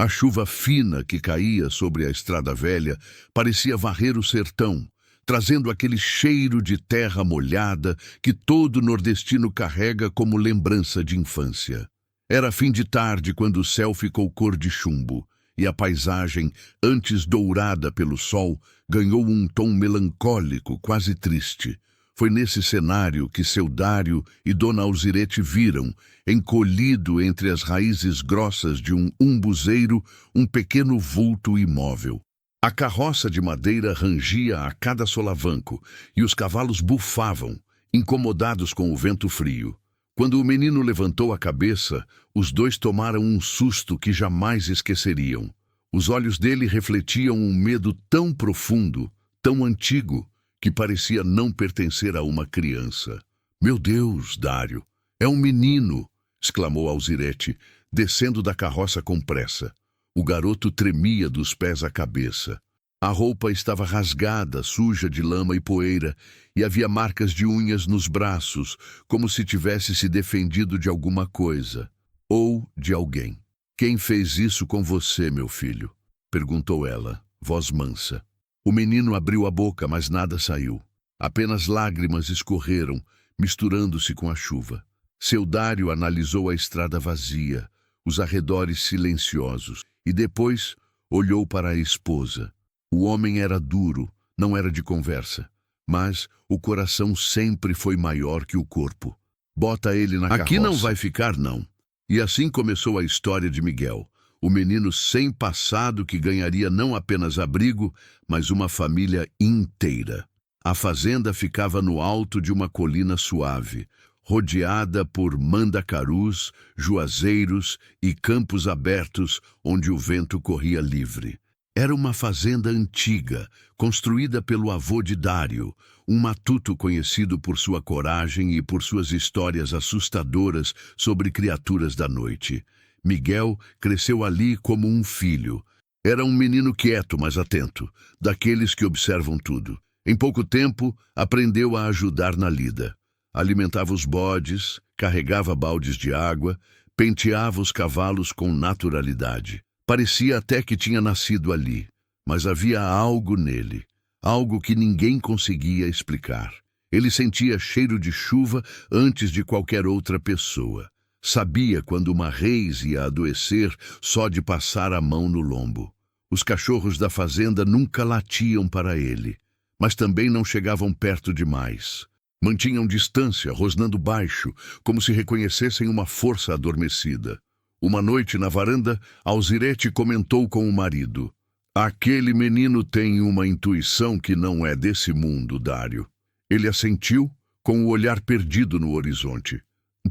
A chuva fina que caía sobre a estrada velha parecia varrer o sertão, trazendo aquele cheiro de terra molhada que todo nordestino carrega como lembrança de infância. Era fim de tarde quando o céu ficou cor de chumbo, e a paisagem, antes dourada pelo sol, ganhou um tom melancólico, quase triste. Foi nesse cenário que seu Dário e Dona Alzirete viram, encolhido entre as raízes grossas de um umbuzeiro, um pequeno vulto imóvel. A carroça de madeira rangia a cada solavanco, e os cavalos bufavam, incomodados com o vento frio. Quando o menino levantou a cabeça, os dois tomaram um susto que jamais esqueceriam. Os olhos dele refletiam um medo tão profundo, tão antigo, que parecia não pertencer a uma criança. "Meu Deus, Dário, é um menino!" exclamou Alzirete, descendo da carroça com pressa. O garoto tremia dos pés à cabeça. A roupa estava rasgada, suja de lama e poeira, e havia marcas de unhas nos braços, como se tivesse se defendido de alguma coisa, ou de alguém. "Quem fez isso com você, meu filho?" perguntou ela, voz mansa. O menino abriu a boca, mas nada saiu. Apenas lágrimas escorreram, misturando-se com a chuva. Seu Dário analisou a estrada vazia, os arredores silenciosos, e depois olhou para a esposa. O homem era duro, não era de conversa, mas o coração sempre foi maior que o corpo. "Bota ele na carroça. Aqui não vai ficar, não." E assim começou a história de Miguel, o menino sem passado que ganharia não apenas abrigo, mas uma família inteira. A fazenda ficava no alto de uma colina suave, rodeada por mandacarus, juazeiros e campos abertos onde o vento corria livre. Era uma fazenda antiga, construída pelo avô de Dário, um matuto conhecido por sua coragem e por suas histórias assustadoras sobre criaturas da noite. Miguel cresceu ali como um filho. Era um menino quieto, mas atento, daqueles que observam tudo. Em pouco tempo, aprendeu a ajudar na lida. Alimentava os bodes, carregava baldes de água, penteava os cavalos com naturalidade. Parecia até que tinha nascido ali, mas havia algo nele, algo que ninguém conseguia explicar. Ele sentia cheiro de chuva antes de qualquer outra pessoa. Sabia quando uma reis ia adoecer só de passar a mão no lombo. Os cachorros da fazenda nunca latiam para ele, mas também não chegavam perto demais. Mantinham distância, rosnando baixo, como se reconhecessem uma força adormecida. Uma noite na varanda, Alzirete comentou com o marido: "Aquele menino tem uma intuição que não é desse mundo, Dário." Ele assentiu, com o olhar perdido no horizonte.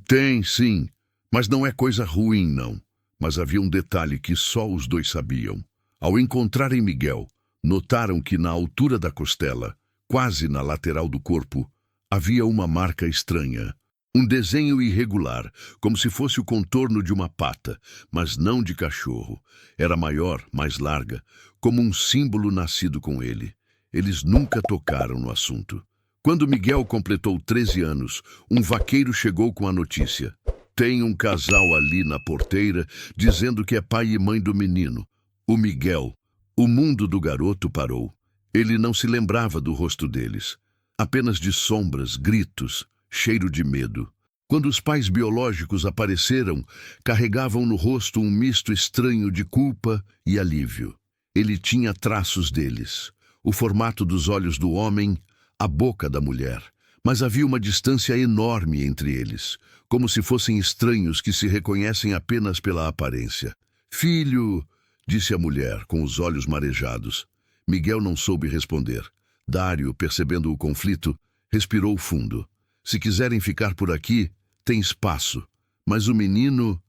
"Tem, sim, mas não é coisa ruim, não." Mas havia um detalhe que só os dois sabiam. Ao encontrarem Miguel, notaram que na altura da costela, quase na lateral do corpo, havia uma marca estranha. Um desenho irregular, como se fosse o contorno de uma pata, mas não de cachorro. Era maior, mais larga, como um símbolo nascido com ele. Eles nunca tocaram no assunto. Quando Miguel completou 13 anos, um vaqueiro chegou com a notícia: "Tem um casal ali na porteira dizendo que é pai e mãe do menino." O Miguel, o mundo do garoto parou. Ele não se lembrava do rosto deles. Apenas de sombras, gritos, cheiro de medo. Quando os pais biológicos apareceram, carregavam no rosto um misto estranho de culpa e alívio. Ele tinha traços deles, o formato dos olhos do homem, a boca da mulher, mas havia uma distância enorme entre eles, como se fossem estranhos que se reconhecem apenas pela aparência. "Filho", disse a mulher, com os olhos marejados. Miguel não soube responder. Dário, percebendo o conflito, respirou fundo. "Se quiserem ficar por aqui, tem espaço. Mas o menino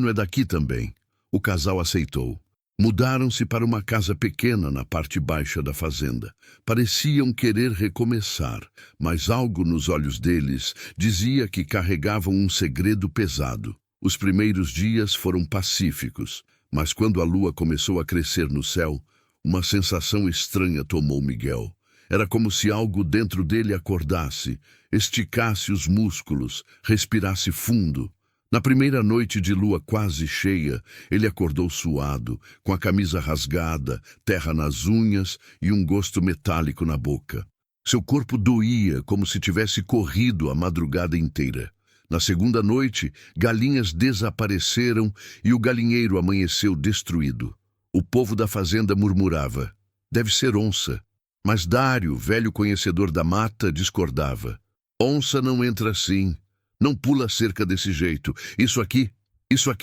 é daqui também." O casal aceitou. Mudaram-se para uma casa pequena na parte baixa da fazenda. Pareciam querer recomeçar, mas algo nos olhos deles dizia que carregavam um segredo pesado. Os primeiros dias foram pacíficos, mas quando a lua começou a crescer no céu, uma sensação estranha tomou Miguel. Era como se algo dentro dele acordasse, esticasse os músculos, respirasse fundo. Na primeira noite de lua quase cheia, ele acordou suado, com a camisa rasgada, terra nas unhas e um gosto metálico na boca. Seu corpo doía como se tivesse corrido a madrugada inteira. Na segunda noite, galinhas desapareceram e o galinheiro amanheceu destruído. O povo da fazenda murmurava: deve ser onça. Mas Dário, velho conhecedor da mata, discordava. Onça não entra assim. Não pula cerca desse jeito. Isso aqui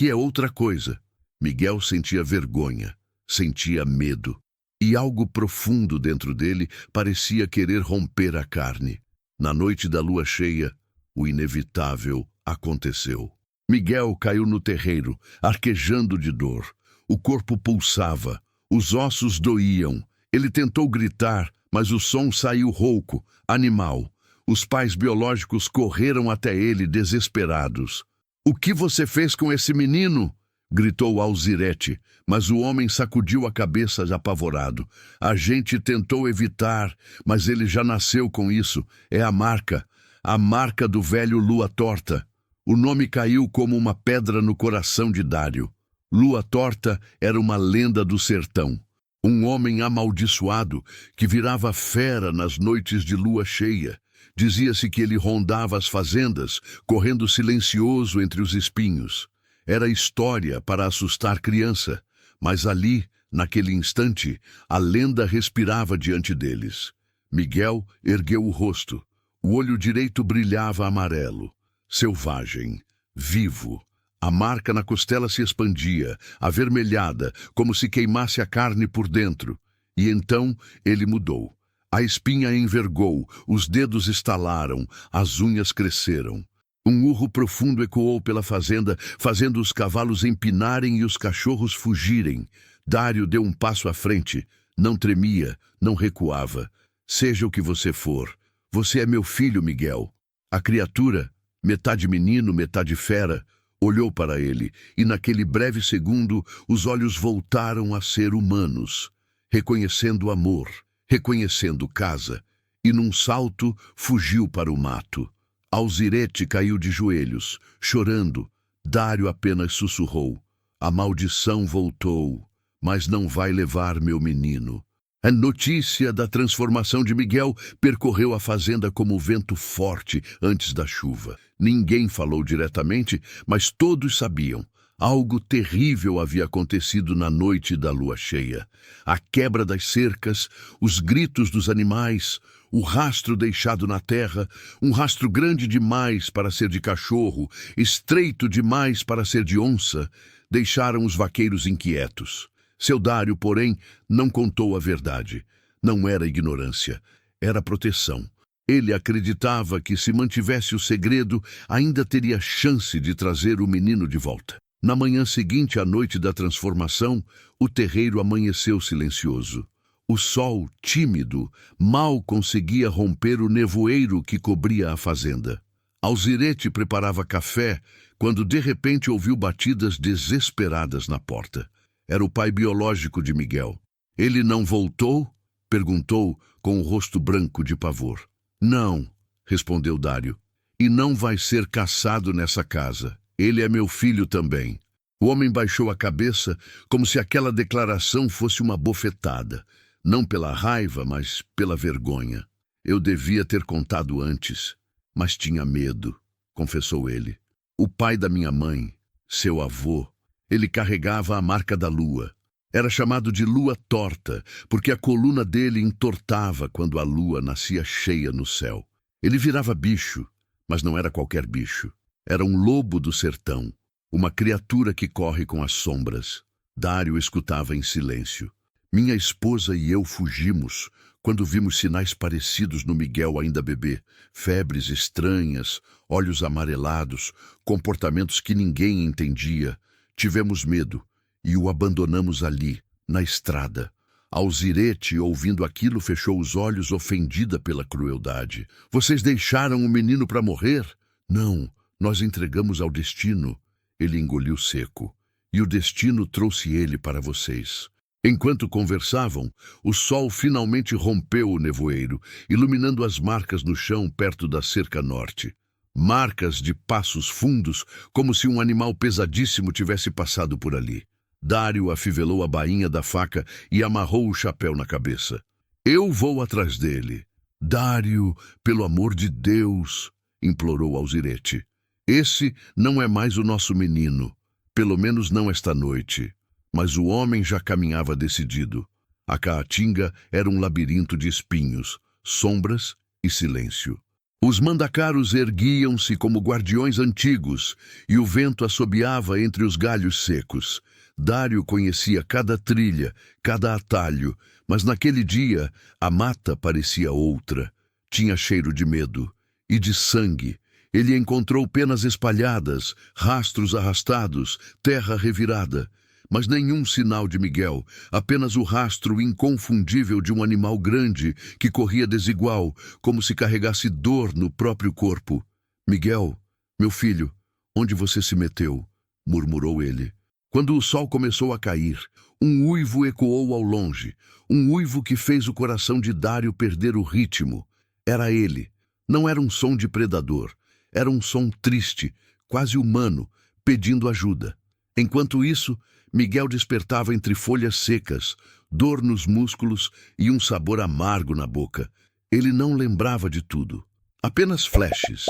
é outra coisa. Miguel sentia vergonha, sentia medo. E algo profundo dentro dele parecia querer romper a carne. Na noite da lua cheia, o inevitável aconteceu. Miguel caiu no terreiro, arquejando de dor. O corpo pulsava, os ossos doíam. Ele tentou gritar, mas o som saiu rouco, animal. Os pais biológicos correram até ele desesperados. "O que você fez com esse menino?" gritou Alzirete, mas o homem sacudiu a cabeça apavorado. "A gente tentou evitar, mas ele já nasceu com isso. É a marca do velho Lua Torta." O nome caiu como uma pedra no coração de Dário. Lua Torta era uma lenda do sertão. Um homem amaldiçoado que virava fera nas noites de lua cheia. Dizia-se que ele rondava as fazendas, correndo silencioso entre os espinhos. Era história para assustar criança, mas ali, naquele instante, a lenda respirava diante deles. Miguel ergueu o rosto. O olho direito brilhava amarelo. Selvagem, vivo. A marca na costela se expandia, avermelhada, como se queimasse a carne por dentro. E então ele mudou. A espinha envergou, os dedos estalaram, as unhas cresceram. Um urro profundo ecoou pela fazenda, fazendo os cavalos empinarem e os cachorros fugirem. Dário deu um passo à frente. Não tremia, não recuava. "Seja o que você for, você é meu filho, Miguel." A criatura, metade menino, metade fera, olhou para ele, e naquele breve segundo os olhos voltaram a ser humanos, reconhecendo amor, reconhecendo casa, e num salto fugiu para o mato. Alzirete caiu de joelhos, chorando. Dário apenas sussurrou: "A maldição voltou, mas não vai levar meu menino." A notícia da transformação de Miguel percorreu a fazenda como vento forte antes da chuva. Ninguém falou diretamente, mas todos sabiam. Algo terrível havia acontecido na noite da lua cheia. A quebra das cercas, os gritos dos animais, o rastro deixado na terra, um rastro grande demais para ser de cachorro, estreito demais para ser de onça, deixaram os vaqueiros inquietos. Seu Dário, porém, não contou a verdade. Não era ignorância, era proteção. Ele acreditava que, se mantivesse o segredo, ainda teria chance de trazer o menino de volta. Na manhã seguinte à noite da transformação, o terreiro amanheceu silencioso. O sol, tímido, mal conseguia romper o nevoeiro que cobria a fazenda. Alzirete preparava café quando de repente ouviu batidas desesperadas na porta. Era o pai biológico de Miguel. "Ele não voltou?" perguntou, com o rosto branco de pavor. "Não", respondeu Dário. "E não vai ser caçado nessa casa. Ele é meu filho também." O homem baixou a cabeça, como se aquela declaração fosse uma bofetada. Não pela raiva, mas pela vergonha. "Eu devia ter contado antes, mas tinha medo", confessou ele. "O pai da minha mãe, seu avô, ele carregava a marca da lua. Era chamado de Lua Torta, porque a coluna dele entortava quando a lua nascia cheia no céu. Ele virava bicho, mas não era qualquer bicho. Era um lobo do sertão, uma criatura que corre com as sombras." Dário escutava em silêncio. "Minha esposa e eu fugimos quando vimos sinais parecidos no Miguel ainda bebê. Febres estranhas, olhos amarelados, comportamentos que ninguém entendia. Tivemos medo e o abandonamos ali, na estrada." Alzirete, ouvindo aquilo, fechou os olhos, ofendida pela crueldade. "Vocês deixaram o menino para morrer?" "Não, nós entregamos ao destino." Ele engoliu seco. "E o destino trouxe ele para vocês." Enquanto conversavam, o sol finalmente rompeu o nevoeiro, iluminando as marcas no chão perto da cerca norte. marcas de passos fundos, como se um animal pesadíssimo tivesse passado por ali. Dário afivelou a bainha da faca e amarrou o chapéu na cabeça. Eu vou atrás dele. Dário, pelo amor de Deus, implorou Alzirete. Esse não é mais o nosso menino, pelo menos não esta noite. Mas o homem já caminhava decidido. A caatinga era um labirinto de espinhos, sombras e silêncio. Os mandacaros erguiam-se como guardiões antigos e o vento assobiava entre os galhos secos. Dário conhecia cada trilha, cada atalho, mas naquele dia a mata parecia outra. Tinha cheiro de medo e de sangue. Ele encontrou penas espalhadas, rastros arrastados, terra revirada. Mas nenhum sinal de Miguel, apenas o rastro inconfundível de um animal grande que corria desigual, como se carregasse dor no próprio corpo. Miguel, meu filho, onde você se meteu? Murmurou ele. Quando o sol começou a cair, um uivo ecoou ao longe, um uivo que fez o coração de Dário perder o ritmo. Era ele. Não era um som de predador, era um som triste, quase humano, pedindo ajuda. Enquanto isso, Miguel despertava entre folhas secas, dor nos músculos e um sabor amargo na boca. Ele não lembrava de tudo. Apenas flashes,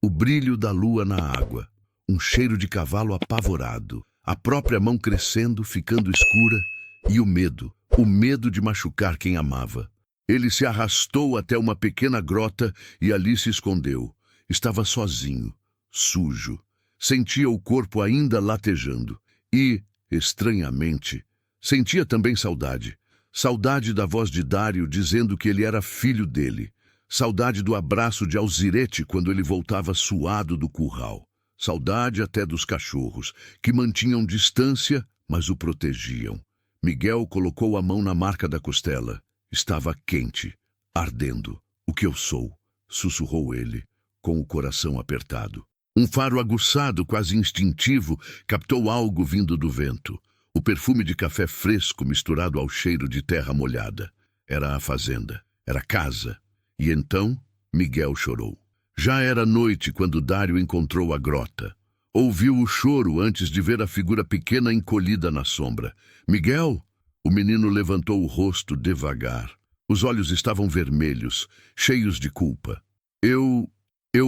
o brilho da lua na água, um cheiro de cavalo apavorado, a própria mão crescendo, ficando escura, e o medo de machucar quem amava. Ele se arrastou até uma pequena grota e ali se escondeu. Estava sozinho, sujo. Sentia o corpo ainda latejando. E, estranhamente, sentia também saudade. Saudade da voz de Dário dizendo que ele era filho dele. Saudade do abraço de Alzirete quando ele voltava suado do curral. Saudade até dos cachorros, que mantinham distância, mas o protegiam. Miguel colocou a mão na marca da costela. Estava quente, ardendo. O que eu sou? Sussurrou ele, com o coração apertado. Um faro aguçado, quase instintivo, captou algo vindo do vento. O perfume de café fresco misturado ao cheiro de terra molhada. Era a fazenda, era casa. E então Miguel chorou. Já era noite quando Dário encontrou a grota. Ouviu o choro antes de ver a figura pequena encolhida na sombra. Miguel? O menino levantou o rosto devagar. Os olhos estavam vermelhos, cheios de culpa. Eu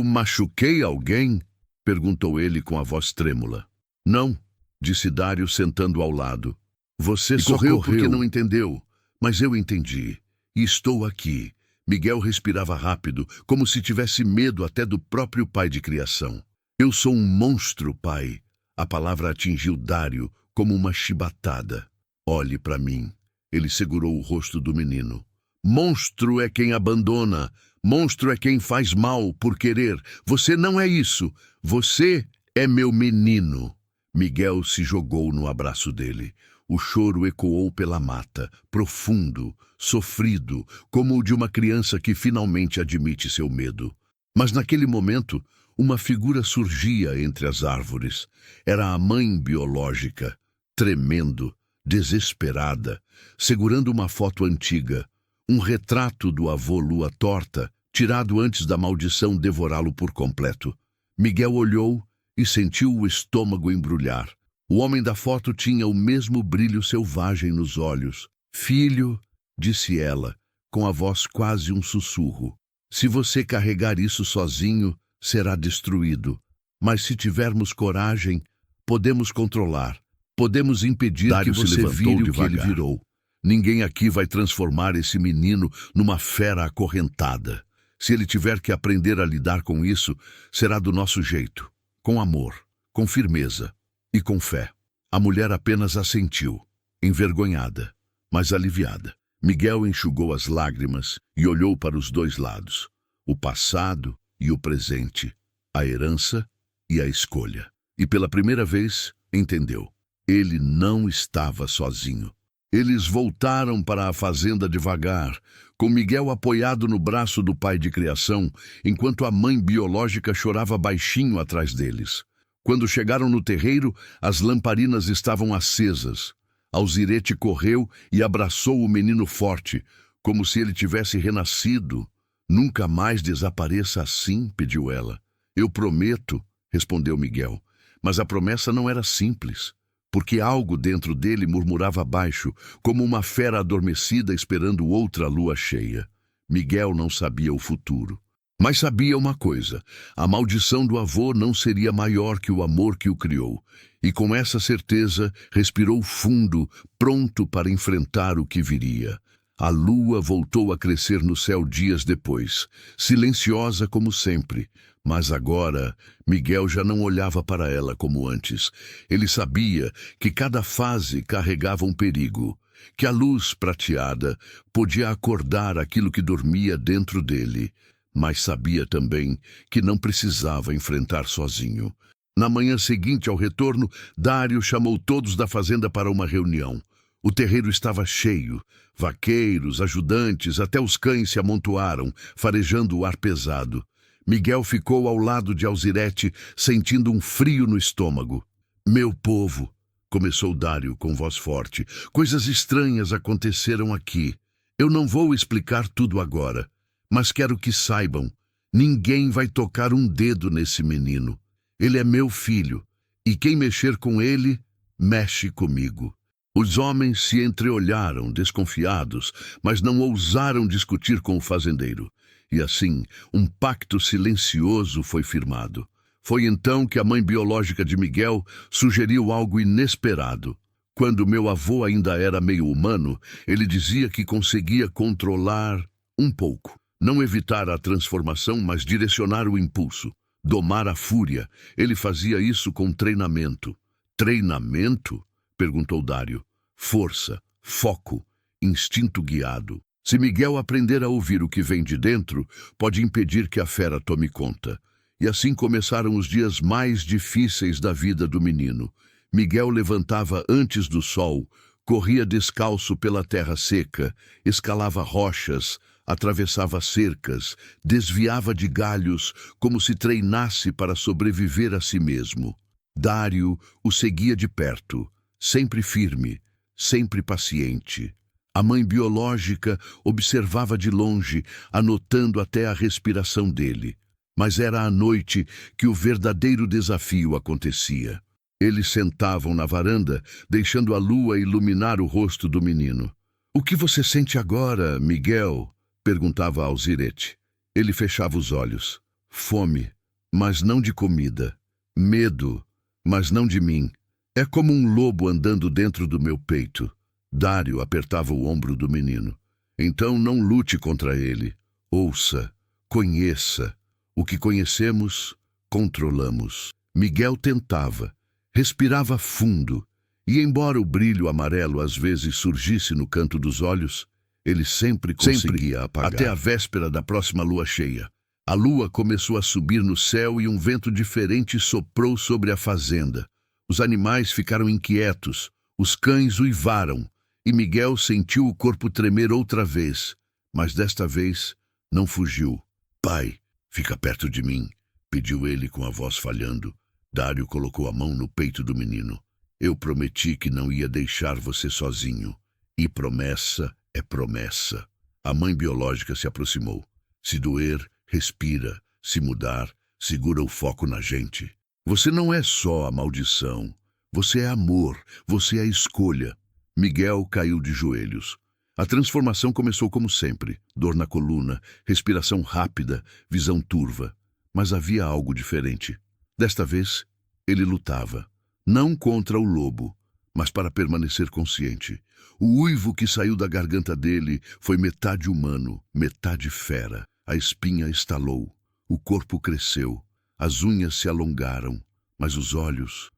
machuquei alguém? Perguntou ele com a voz trêmula. Não, disse Dário sentando ao lado. Você só correu porque não entendeu, mas eu entendi. E estou aqui. Miguel respirava rápido, como se tivesse medo até do próprio pai de criação. Eu sou um monstro, pai. A palavra atingiu Dário como uma chibatada. Olhe para mim. Ele segurou o rosto do menino. Monstro é quem abandona. Monstro é quem faz mal por querer. Você não é isso. Você é meu menino. Miguel se jogou no abraço dele. O choro ecoou pela mata, profundo, sofrido, como o de uma criança que finalmente admite seu medo. Mas naquele momento, uma figura surgia entre as árvores. Era a mãe biológica, tremendo, desesperada, segurando uma foto antiga, um retrato do avô Lua Torta, tirado antes da maldição devorá-lo por completo. Miguel olhou e sentiu o estômago embrulhar. O homem da foto tinha o mesmo brilho selvagem nos olhos. Filho, disse ela, com a voz quase um sussurro. Se você carregar isso sozinho, será destruído. Mas se tivermos coragem, podemos controlar. Podemos impedir Dário que você vire o que ele devagar. virou. Ninguém aqui vai transformar esse menino numa fera acorrentada. Se ele tiver que aprender a lidar com isso, será do nosso jeito. Com amor, com firmeza e com fé. A mulher apenas assentiu, envergonhada, mas aliviada. Miguel enxugou as lágrimas e olhou para os dois lados, o passado e o presente, a herança e a escolha. E pela primeira vez, entendeu. Ele não estava sozinho. Eles voltaram para a fazenda devagar, com Miguel apoiado no braço do pai de criação, enquanto a mãe biológica chorava baixinho atrás deles. Quando chegaram no terreiro, as lamparinas estavam acesas. Alzirete correu e abraçou o menino forte, como se ele tivesse renascido. Nunca mais desapareça assim, pediu ela. Eu prometo, respondeu Miguel, mas a promessa não era simples, porque algo dentro dele murmurava baixo, como uma fera adormecida esperando outra lua cheia. Miguel não sabia o futuro. Mas sabia uma coisa: a maldição do avô não seria maior que o amor que o criou. E com essa certeza, respirou fundo, pronto para enfrentar o que viria. A lua voltou a crescer no céu dias depois, silenciosa como sempre. Mas agora, Miguel já não olhava para ela como antes. Ele sabia que cada fase carregava um perigo, que a luz prateada podia acordar aquilo que dormia dentro dele. Mas sabia também que não precisava enfrentar sozinho. Na manhã seguinte ao retorno, Dário chamou todos da fazenda para uma reunião. O terreiro estava cheio. Vaqueiros, ajudantes, até os cães se amontoaram, farejando o ar pesado. Miguel ficou ao lado de Alzirete, sentindo um frio no estômago. Meu povo, começou Dário com voz forte, coisas estranhas aconteceram aqui. Eu não vou explicar tudo agora. Mas quero que saibam, ninguém vai tocar um dedo nesse menino. Ele é meu filho, e quem mexer com ele, mexe comigo. Os homens se entreolharam, desconfiados, mas não ousaram discutir com o fazendeiro. E assim, um pacto silencioso foi firmado. Foi então que a mãe biológica de Miguel sugeriu algo inesperado. Quando meu avô ainda era meio humano, ele dizia que conseguia controlar um pouco. Não evitar a transformação, mas direcionar o impulso. Domar a fúria. Ele fazia isso com treinamento. Treinamento? Perguntou Dário. Força, foco, instinto guiado. Se Miguel aprender a ouvir o que vem de dentro, pode impedir que a fera tome conta. E assim começaram os dias mais difíceis da vida do menino. Miguel levantava antes do sol, corria descalço pela terra seca, escalava rochas, atravessava cercas, desviava de galhos, como se treinasse para sobreviver a si mesmo. Dário o seguia de perto, sempre firme, sempre paciente. A mãe biológica observava de longe, anotando até a respiração dele. Mas era à noite que o verdadeiro desafio acontecia. Eles sentavam na varanda, deixando a lua iluminar o rosto do menino. "O que você sente agora, Miguel?" perguntava Alzirete. Ele fechava os olhos. "Fome, mas não de comida. Medo, mas não de mim. É como um lobo andando dentro do meu peito." Dário apertava o ombro do menino. "Então não lute contra ele. Ouça, conheça. O que conhecemos, controlamos." Miguel tentava. Respirava fundo. E embora o brilho amarelo às vezes surgisse no canto dos olhos, ele sempre conseguia apagar. Até a véspera da próxima lua cheia. A lua começou a subir no céu e um vento diferente soprou sobre a fazenda. Os animais ficaram inquietos, os cães uivaram, e Miguel sentiu o corpo tremer outra vez, mas desta vez não fugiu. "Pai, fica perto de mim", pediu ele com a voz falhando. Dário colocou a mão no peito do menino. "Eu prometi que não ia deixar você sozinho. E promessa é promessa." A mãe biológica se aproximou. "Se doer, respira. Se mudar, segura o foco na gente. Você não é só a maldição. Você é amor. Você é a escolha." Miguel caiu de joelhos. A transformação começou como sempre. Dor na coluna, respiração rápida, visão turva. Mas havia algo diferente. Desta vez, ele lutava. Não contra o lobo, mas para permanecer consciente. O uivo que saiu da garganta dele foi metade humano, metade fera. A espinha estalou, o corpo cresceu, as unhas se alongaram, mas os olhos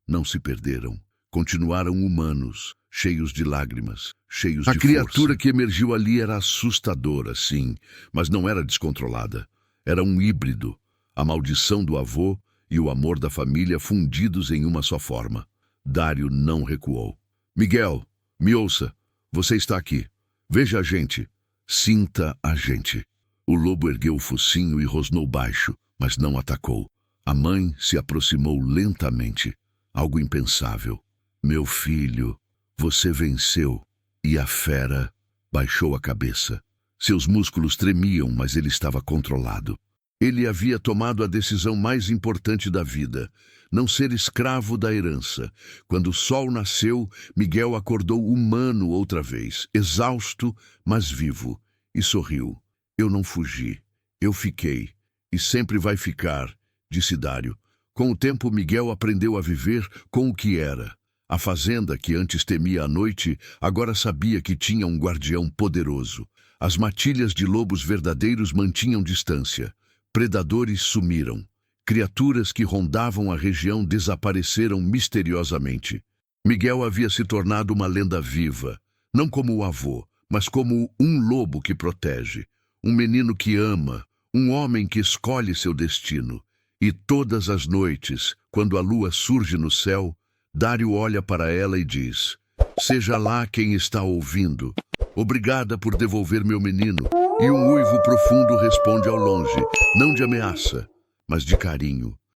não se perderam. Continuaram humanos, cheios de lágrimas, cheios de força. A criatura que emergiu ali era assustadora, sim, mas não era descontrolada. Era um híbrido, a maldição do avô e o amor da família fundidos em uma só forma. Dário não recuou. "Miguel, me ouça. Você está aqui. Veja a gente. Sinta a gente." O lobo ergueu o focinho e rosnou baixo, mas não atacou. A mãe se aproximou lentamente. Algo impensável. "Meu filho, você venceu." E a fera baixou a cabeça. Seus músculos tremiam, mas ele estava controlado. Ele havia tomado a decisão mais importante da vida, não ser escravo da herança. Quando o sol nasceu, Miguel acordou humano outra vez, exausto, mas vivo, e sorriu. Eu não fugi, eu fiquei, e sempre vai ficar, disse Dário. Com o tempo, Miguel aprendeu a viver com o que era. A fazenda, que antes temia a noite, agora sabia que tinha um guardião poderoso. As matilhas de lobos verdadeiros mantinham distância. Predadores sumiram. Criaturas que rondavam a região desapareceram misteriosamente. Miguel havia se tornado uma lenda viva, não como o avô, mas como um lobo que protege, um menino que ama, um homem que escolhe seu destino. E todas as noites, quando a lua surge no céu, Dário olha para ela e diz: seja lá quem está ouvindo, obrigada por devolver meu menino. E um uivo profundo responde ao longe, não de ameaça, mas de carinho.